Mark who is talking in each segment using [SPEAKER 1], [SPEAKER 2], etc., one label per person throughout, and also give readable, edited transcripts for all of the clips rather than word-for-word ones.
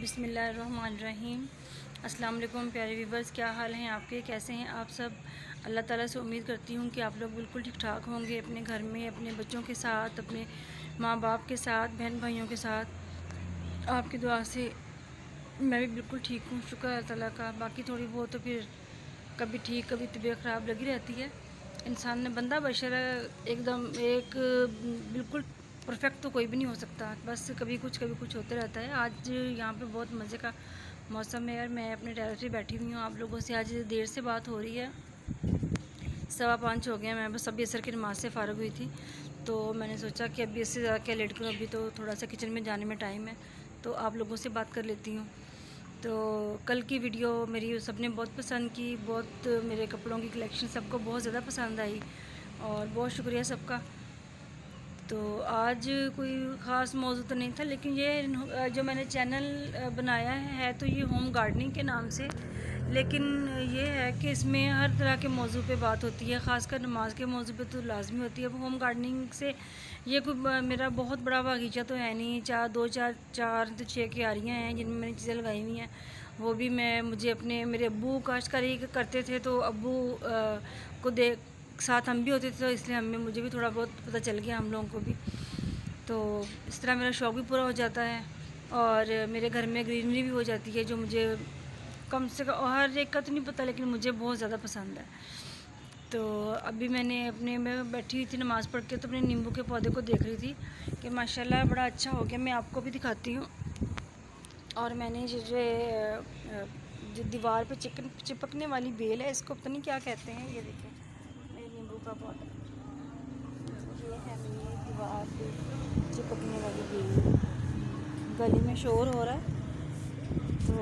[SPEAKER 1] بسم اللہ الرحمن الرحیم۔ السلام علیکم پیارے ویورز، کیا حال ہیں آپ کے؟ کیسے ہیں آپ سب؟ اللہ تعالیٰ سے امید کرتی ہوں کہ آپ لوگ بالکل ٹھیک ٹھاک ہوں گے، اپنے گھر میں اپنے بچوں کے ساتھ، اپنے ماں باپ کے ساتھ، بہن بھائیوں کے ساتھ۔ آپ کی دعا سے میں بھی بالکل ٹھیک ہوں، شکر اللہ تعالیٰ کا۔ باقی تھوڑی بہت تو پھر کبھی ٹھیک کبھی طبیعت خراب لگی رہتی ہے۔ انسان نے بندہ بشر ایک دم بالکل پرفیکٹ تو کوئی بھی نہیں ہو سکتا، بس کبھی کچھ ہوتے رہتا ہے۔ آج یہاں پہ بہت مزے کا موسم ہے اور میں اپنے ٹیرس پہ بیٹھی ہوئی ہوں۔ آپ لوگوں سے آج دیر سے بات ہو رہی ہے، 5:15 ہو گئے ہیں۔ میں بس ابھی عصر کی نماز سے فارغ ہوئی تھی، تو میں نے سوچا کہ ابھی اس سے زیادہ کیا لیٹ کروں، ابھی تو تھوڑا سا کچن میں جانے میں ٹائم ہے، تو آپ لوگوں سے بات کر لیتی ہوں۔ تو کل کی ویڈیو میری سب نے بہت پسند کی، بہت میرے کپڑوں کی کلیکشن سب کو بہت زیادہ پسند آئی اور بہت شکریہ سب کا۔ تو آج کوئی خاص موضوع تو نہیں تھا، لیکن یہ جو میں نے چینل بنایا ہے تو یہ ہوم گارڈننگ کے نام سے، لیکن یہ ہے کہ اس میں ہر طرح کے موضوع پہ بات ہوتی ہے، خاص کر نماز کے موضوع پہ تو لازمی ہوتی ہے۔ ہوم گارڈننگ سے یہ کوئی میرا بہت بڑا باغیچہ تو ہے نہیں، چار تو 6 کیاریاں ہیں جن میں میں نے چیزیں لگائی ہوئی ہیں۔ وہ بھی مجھے میرے ابو کاشتکاری کرتے تھے، تو ابو کو ساتھ ہم بھی ہوتے تھے، تو اس لیے مجھے بھی تھوڑا بہت پتہ چل گیا ہم لوگوں کو بھی۔ تو اس طرح میرا شوق بھی پورا ہو جاتا ہے اور میرے گھر میں گرینری بھی ہو جاتی ہے، جو مجھے کم سے کم ہر ایک کا تو نہیں پتہ، لیکن مجھے بہت زیادہ پسند ہے۔ تو ابھی میں بیٹھی ہوئی تھی نماز پڑھ کے، تو اپنے نیمبو کے پودے کو دیکھ رہی تھی کہ ماشاءاللہ بڑا اچھا ہو گیا۔ میں آپ کو بھی دکھاتی ہوں۔ اور میں نے جو دیوار پہ چپکنے والی بیل ہے، اس کو پتہ نہیں کیا کہتے ہیں، یہ دیکھیں میرے نیمبو کا پودا، یہ ہے میری دیوار پہ چپکنے والی بیل۔ گلی میں شور ہو رہا ہے تو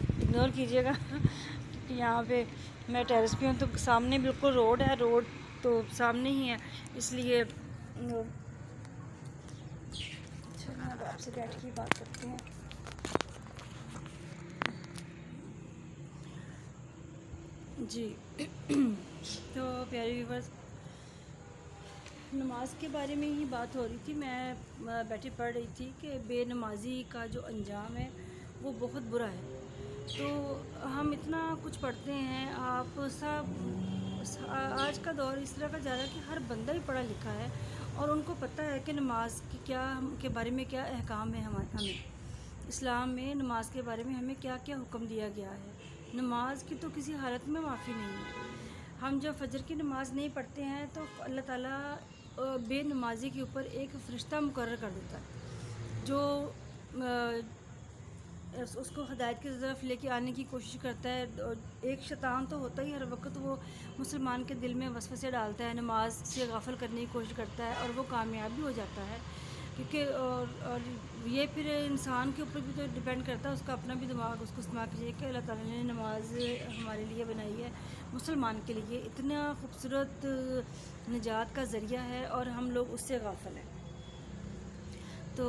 [SPEAKER 1] اگنور کیجیے گا کیونکہ یہاں پہ میں ٹیرس پہ ہوں، تو سامنے بالکل روڈ ہے، روڈ تو سامنے ہی ہے، اس لیے اب آپ سے بیٹھ کے بات کرتے ہیں۔ جی تو پیارے ویورز، نماز کے بارے میں ہی بات ہو رہی تھی۔ میں بیٹھی پڑھ رہی تھی کہ بے نمازی کا جو انجام ہے وہ بہت برا ہے۔ تو ہم اتنا کچھ پڑھتے ہیں، آپ سب آج کا دور اس طرح کا جا رہا ہے کہ ہر بندہ ہی پڑھا لکھا ہے اور ان کو پتہ ہے کہ نماز کے بارے میں کیا احکام ہے۔ ہمیں اسلام میں نماز کے بارے میں ہمیں کیا کیا حکم دیا گیا ہے۔ نماز کی تو کسی حالت میں معافی نہیں ہے۔ ہم جب فجر کی نماز نہیں پڑھتے ہیں تو اللہ تعالیٰ بے نمازی کے اوپر ایک فرشتہ مقرر کر دیتا ہے، جو اس کو ہدایت کی طرف لے کے آنے کی کوشش کرتا ہے۔ ایک شیطان تو ہوتا ہی ہر وقت، وہ مسلمان کے دل میں وسوسے ڈالتا ہے، نماز سے غافل کرنے کی کوشش کرتا ہے اور وہ کامیاب بھی ہو جاتا ہے، کیونکہ اور یہ پھر انسان کے اوپر بھی تو ڈیپینڈ کرتا ہے، اس کا اپنا بھی دماغ اس کو استعمال کیجیے کہ اللہ تعالیٰ نے نماز ہمارے لیے بنائی ہے، مسلمان کے لیے اتنا خوبصورت نجات کا ذریعہ ہے اور ہم لوگ اس سے غافل ہیں۔ تو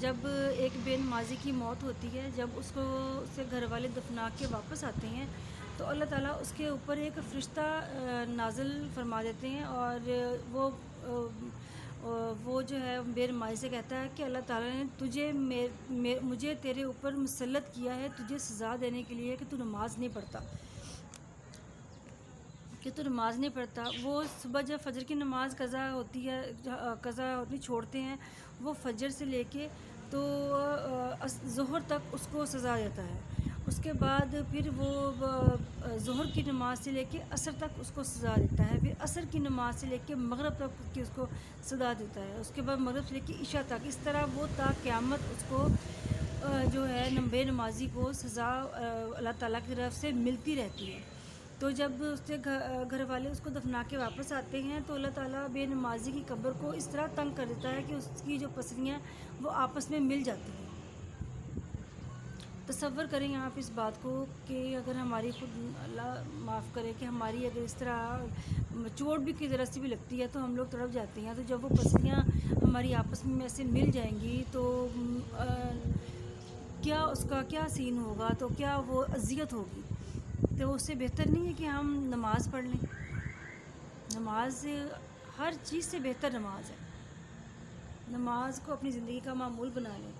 [SPEAKER 1] جب ایک بے نمازی کی موت ہوتی ہے، جب اسے گھر والے دفنا کے واپس آتے ہیں، تو اللہ تعالیٰ اس کے اوپر ایک فرشتہ نازل فرما دیتے ہیں اور وہ جو ہے بے نمازی سے کہتا ہے کہ اللہ تعالیٰ نے مجھے تیرے اوپر مسلط کیا ہے تجھے سزا دینے کے لیے کہ تو نماز نہیں پڑھتا۔ وہ صبح جب فجر کی نماز قضا ہوتی چھوڑتے ہیں، وہ فجر سے لے کے تو ظہر تک اس کو سزا دیتا ہے۔ اس کے بعد پھر وہ ظہر کی نماز سے لے کے عصر تک اس کو سزا دیتا ہے، پھر عصر کی نماز سے لے کے مغرب تک کی اس کو سزا دیتا ہے، اس کے بعد مغرب سے لے کے عشاء تک، اس طرح وہ تا قیامت اس کو جو ہے بے نمازی کو سزا اللہ تعالیٰ کی طرف سے ملتی رہتی ہے۔ تو جب اس کے گھر والے اس کو دفنا کے واپس آتے ہیں تو اللہ تعالیٰ بے نمازی کی قبر کو اس طرح تنگ کر دیتا ہے کہ اس کی جو پسلیاں وہ آپس میں مل جاتی ہیں۔ تصور کریں آپ اس بات کو کہ اگر ہماری خود اللہ معاف کرے کہ ہماری اگر اس طرح چوٹ بھی کی ذرا سی بھی لگتی ہے تو ہم لوگ تڑپ جاتے ہیں، تو جب وہ پسلیاں ہماری آپس میں ایسے مل جائیں گی تو کیا اس کا کیا سین ہوگا، تو کیا وہ اذیت ہوگی۔ تو اس سے بہتر نہیں ہے کہ ہم نماز پڑھ لیں۔ نماز ہر چیز سے بہتر نماز ہے۔ نماز کو اپنی زندگی کا معمول بنا لیں۔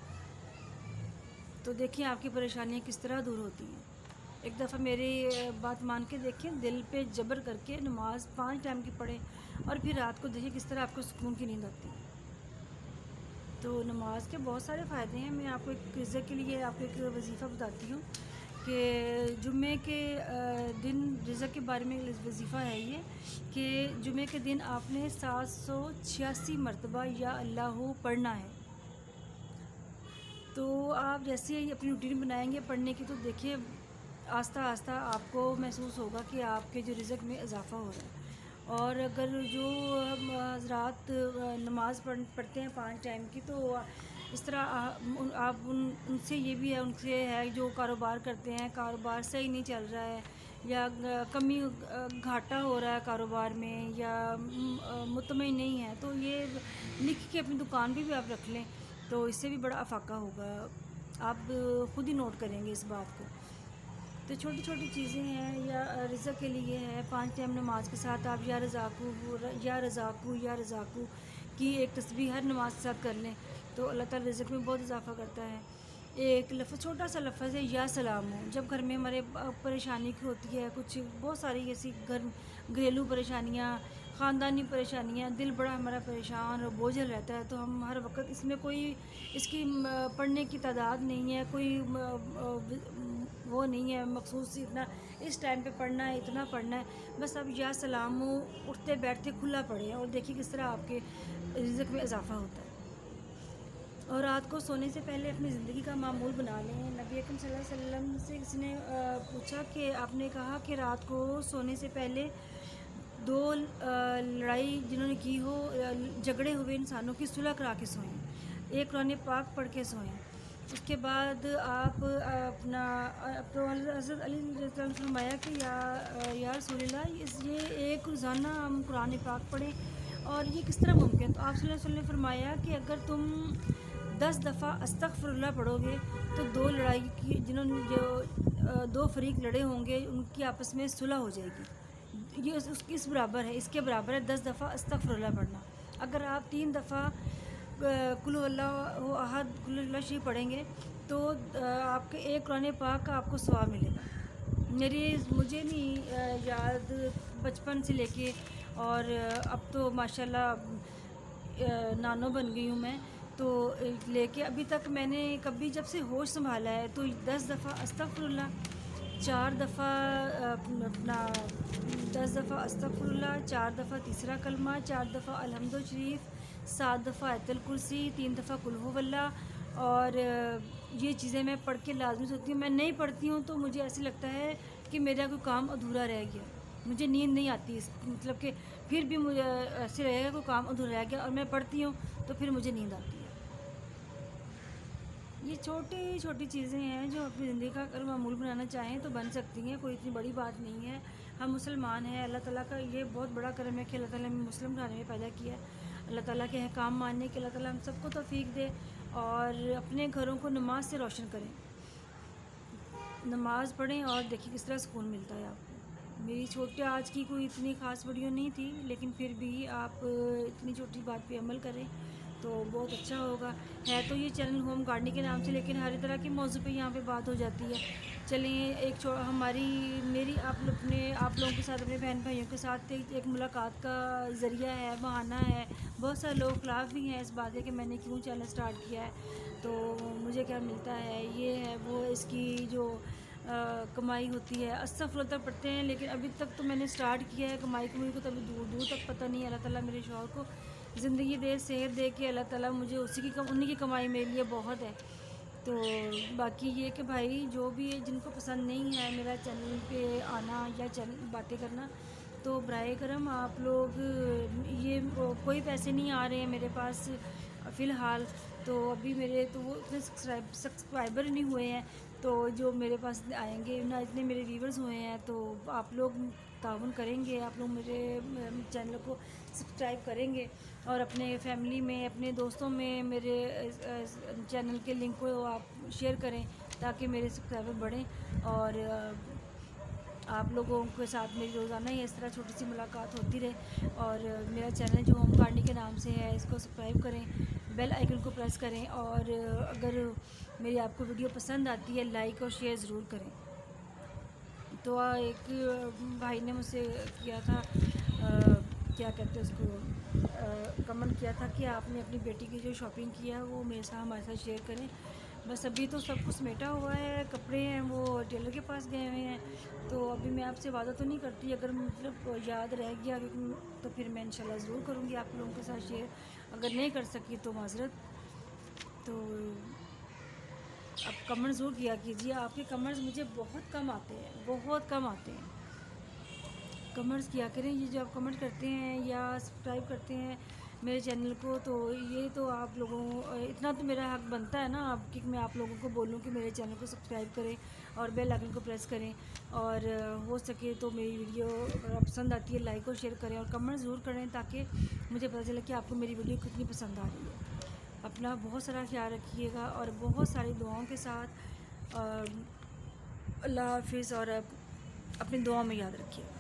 [SPEAKER 1] تو دیکھیں آپ کی پریشانیاں کس طرح دور ہوتی ہیں۔ ایک دفعہ میری بات مان کے دیکھیں، دل پہ جبر کر کے نماز 5 ٹائم کی پڑھیں، اور پھر رات کو دیکھیں کس طرح آپ کو سکون کی نیند آتی ہے۔ تو نماز کے بہت سارے فائدے ہیں۔ میں آپ کو ایک رزق کے لیے آپ کو ایک وظیفہ بتاتی ہوں کہ جمعے کے دن رزق کے بارے میں وظیفہ ہے یہ کہ جمعے کے دن آپ نے 786 مرتبہ یا اللہ پڑھنا ہے۔ تو آپ جیسے ہی اپنی روٹین بنائیں گے پڑھنے کی، تو دیکھیے آہستہ آہستہ آپ کو محسوس ہوگا کہ آپ کے جو رزق میں اضافہ ہو رہا ہے۔ اور اگر جو حضرات نماز پڑھتے ہیں 5 ٹائم کی، تو اس طرح آپ ان سے یہ بھی ہے، ان سے ہے جو کاروبار کرتے ہیں، کاروبار صحیح نہیں چل رہا ہے، یا کمی گھاٹا ہو رہا ہے کاروبار میں، یا مطمئن نہیں ہے، تو یہ لکھ کے اپنی دکان پہ بھی آپ رکھ لیں، تو اس سے بھی بڑا افاقہ ہوگا۔ آپ خود ہی نوٹ کریں گے اس بات کو۔ تو چھوٹی چھوٹی چیزیں ہیں، یا رزق کے لیے ہے 5 ٹائم نماز کے ساتھ آپ یا رزاقو یا رزاقو یا رزاقو کی ایک تسبیح ہر نماز کے ساتھ کر لیں، تو اللہ تعالی رزق میں بہت اضافہ کرتا ہے۔ ایک لفظ، چھوٹا سا لفظ ہے یا سلام ہو، جب گھر میں ہمارے پریشانی کی ہوتی ہے، کچھ بہت ساری ایسی گھریلو پریشانیاں، خاندانی پریشانیاں، دل بڑا ہمارا پریشان اور بوجھل رہتا ہے، تو ہم ہر وقت اس میں کوئی اس کی پڑھنے کی تعداد نہیں ہے، کوئی وہ نہیں ہے مخصوص اتنا اس ٹائم پہ پڑھنا ہے، اتنا پڑھنا ہے، بس اب یا سلام ہو اٹھتے بیٹھتے کھلا پڑھیں، اور دیکھیے کس طرح آپ کے رزق میں اضافہ ہوتا ہے۔ اور رات کو سونے سے پہلے اپنی زندگی کا معمول بنا لیں۔ نبی اکرم صلی اللہ علیہ وسلم سے کسی نے پوچھا کہ آپ نے کہا کہ رات کو سونے سے پہلے 2 لڑائی جنہوں نے کی ہو، جھگڑے ہوئے انسانوں کی صلح کرا کے سوئیں، ایک قرآن پاک پڑھ کے سوئیں۔ اس کے بعد آپ اپنا حضرت علی رضی اللہ عنہ نے فرمایا کہ یا رسول اللہ، یہ ایک روزانہ ہم قرآن پاک پڑھیں، اور یہ کس طرح ممکن؟ تو آپ صلی اللہ علیہ وسلم نے فرمایا کہ اگر تم 10 دفعہ استغفر اللہ پڑھو گے، تو 2 لڑائی کی جنہوں نے جو 2 فریق لڑے ہوں گے ان کی آپس میں صلح ہو جائے گی۔ یہ اس برابر ہے، اس کے برابر ہے 10 دفعہ استغفر اللہ پڑھنا۔ اگر آپ 3 دفعہ قل هو اللہ احد، قل اللہ شریف پڑھیں گے، تو آپ کے ایک قرآن پاک کا آپ کو ثواب ملے گا۔ مجھے نہیں یاد، بچپن سے لے کے اور اب تو ماشاءاللہ نانو بن گئی ہوں میں، تو لے کے ابھی تک میں نے کبھی جب سے ہوش سنبھالا ہے تو 10 دفعہ استغفر اللہ، 4 دفعہ اپنا 10 دفعہ استغفر اللہ، 4 دفعہ تیسرا کلمہ، 4 دفعہ الحمد شریف، 7 دفعہ آیت الکرسی، 3 دفعہ قل هو اللہ، اور یہ چیزیں میں پڑھ کے لازمی ہوتی ہوں۔ میں نہیں پڑھتی ہوں تو مجھے ایسے لگتا ہے کہ میرا کوئی کام ادھورا رہ گیا، مجھے نیند نہیں آتی، مطلب کہ پھر بھی مجھے ایسے رہے گا کوئی کام ادھورا رہ گیا، اور میں پڑھتی ہوں تو پھر مجھے نیند آتی ہے۔ یہ چھوٹی چھوٹی چیزیں ہیں جو اپنی زندگی کا اگر معمول بنانا چاہیں تو بن سکتی ہیں، کوئی اتنی بڑی بات نہیں ہے۔ ہم مسلمان ہیں، اللہ تعالیٰ کا یہ بہت بڑا کرم ہے کہ اللہ تعالیٰ نے مسلم گھرانے میں پیدا کیا ہے۔ اللہ تعالیٰ کے احکام ماننے کے اللہ تعالیٰ ہم سب کو توفیق دے، اور اپنے گھروں کو نماز سے روشن کریں، نماز پڑھیں، اور دیکھیں کس طرح سکون ملتا ہے آپ کو۔ میری چھوٹی آج کی کوئی اتنی خاص ویڈیو نہیں تھی، لیکن پھر بھی آپ اتنی چھوٹی بات پہ عمل کریں تو بہت اچھا ہوگا۔ ہے تو یہ چینل ہوم گارڈننگ کے نام سے، لیکن ہر طرح کے موضوع پہ یہاں پہ بات ہو جاتی ہے۔ چلیں میری آپ لوگوں کے ساتھ، اپنے بہن بھائیوں کے ساتھ ایک ملاقات کا ذریعہ ہے، بہانہ ہے۔ بہت سارے لوگ خلاف بھی ہیں اس بات کہ میں نے کیوں چینل سٹارٹ کیا ہے، تو مجھے کیا ملتا ہے، یہ ہے وہ، اس کی جو کمائی ہوتی ہے۔ استغفر اللہ تک پڑھتے ہیں، لیکن ابھی تک تو میں نے سٹارٹ کیا ہے، کمائی کو تو ابھی دور دور تک پتہ نہیں ہے۔ اللہ تعالیٰ میرے شوہر کو زندگی دے، صحت دے کے اللہ تعالیٰ مجھے انہی کی کمائی میرے لیے بہت ہے۔ تو باقی یہ کہ بھائی جو بھی جن کو پسند نہیں ہے میرا چینل پہ آنا یا باتیں کرنا، تو براہ کرم آپ لوگ، یہ کوئی پیسے نہیں آ رہے ہیں میرے پاس فی الحال، تو ابھی میرے تو وہ اتنے سبسکرائبر نہیں ہوئے ہیں، تو جو میرے پاس آئیں گے نہ، اتنے میرے ویورز ہوئے ہیں، تو آپ لوگ تعاون کریں گے، آپ لوگ میرے چینل کو سبسکرائب کریں گے، اور اپنے فیملی میں، اپنے دوستوں میں میرے چینل کے لنک کو آپ شیئر کریں، تاکہ میرے سبسکرائبر بڑھیں، اور آپ لوگوں کے ساتھ میری روزانہ ہی اس طرح چھوٹی سی ملاقات ہوتی رہے۔ اور میرا چینل جو ہوم گارڈننگ کے نام سے ہے، اس کو سبسکرائب کریں، بیل آئیکن کو پریس کریں، اور اگر میری آپ کو ویڈیو پسند آتی ہے لائک اور شیئر ضرور کریں۔ تو ایک بھائی نے مجھ سے کیا تھا، کیا کہتے ہیں اس کو، کمنٹ کیا تھا کہ آپ نے اپنی بیٹی کی جو شاپنگ کیا ہے وہ میرے ساتھ ہمارے ساتھ شیئر کریں۔ بس ابھی تو سب کچھ سمیٹا ہوا ہے، کپڑے ہیں وہ ٹیلر کے پاس گئے ہوئے ہیں، تو ابھی میں آپ سے وعدہ تو نہیں کرتی، اگر مطلب یاد رہ گیا تو پھر میں انشاءاللہ ضرور کروں گی آپ لوگوں کے ساتھ شیئر، اگر نہیں کر سکی تو معذرت۔ تو آپ کمنٹ ضرور کیا کیجیے، آپ کے کمنٹس مجھے بہت کم آتے ہیں، بہت کم آتے ہیں، کمنٹس کیا کریں۔ یہ جو آپ کمنٹ کرتے ہیں یا سبسکرائب کرتے ہیں میرے چینل کو، تو یہ تو آپ لوگوں، اتنا تو میرا حق بنتا ہے نا آپ کہ میں آپ لوگوں کو بولوں کہ میرے چینل کو سبسکرائب کریں اور بیل آئیکن کو پریس کریں، اور ہو سکے تو میری ویڈیو اگر آپ پسند آتی ہے لائک اور شیئر کریں اور کمنٹ ضرور کریں، تاکہ مجھے پتہ چلے کہ آپ کو میری ویڈیو کتنی پسند آ رہی ہے۔ اپنا بہت سارا خیال رکھیے گا اور بہت ساری دعاؤں کے ساتھ، اللہ حافظ، اور اپنی دعاؤں میں یاد رکھیے گا۔